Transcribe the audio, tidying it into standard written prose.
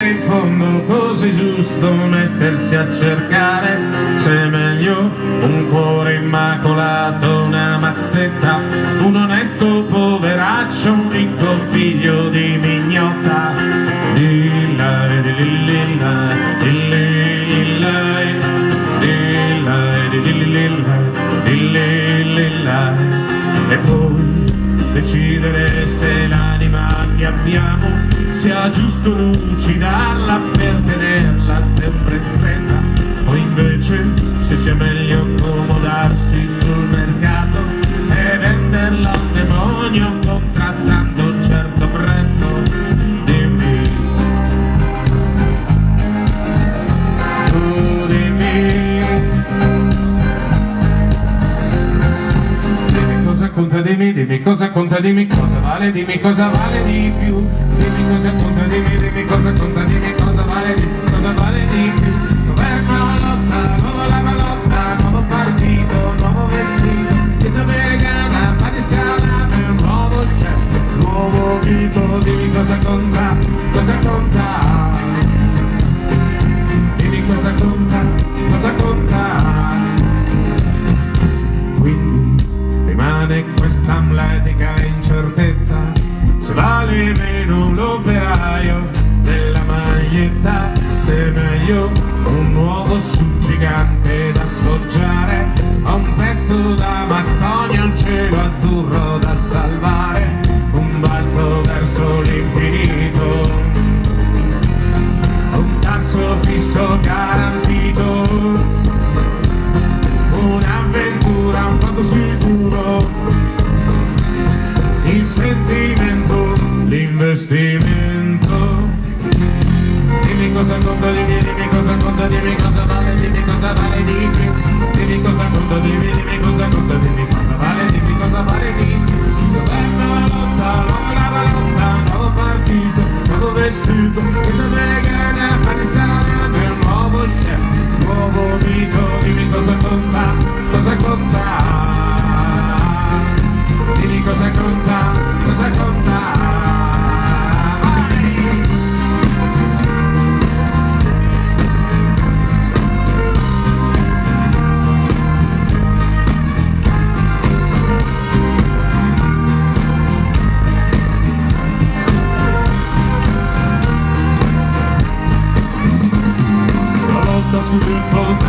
In fondo così giusto mettersi a cercare se è meglio un cuore immacolato, una mazzetta, un onesto poveraccio, un ricco figlio di mignotta. Dillai, dillilillai, dillilillai, dillai, dillilillai, dillilillai. E poi decidere se l'anima che abbiamo sia giusto lucidarla per tenerla sempre stretta, o invece se sia meglio accomodarsi sul mercato e venderla al demonio contrattando un certo prezzo. Dimmi, tu dimmi, dimmi cosa conta, dimmi cosa conta, dimmi cosa vale di più. Dimmi cosa conta, dimmi cosa conta, dimmi cosa vale di più. Governo, lotta, nuova lava lotta, nuovo partito, nuovo vestito, dieta vegana, pani salame, un nuovo chef, nuovo vito. Dimmi cosa conta, cosa conta. Dimmi cosa conta, cosa conta. Quindi rimane questa amletica incertezza, se vale meno l'operaio della maglietta, se è meglio un nuovo gigante da sfoggiare, a un pezzo d'Amazzonia, un cielo azzurro da salvare, un balzo verso l'infinito, un tasso fisso garantito, un'avventura, un posto sicuro, il sentimento, l'investimento. Dimmi cosa conta, dimmi cosa conta, dimmi cosa vale di più. Dimmi cosa conta, dimmi cosa conta, dimmi cosa vale di più. Governo, lotta, lotta, nuovo partito, nuovo vestito, dieta vegana, pani salame, un nuovo chef, nuovo vito. Dimmi cosa conta, cosa conta. Dimmi cosa conta, cosa conta. La lotta sul fronte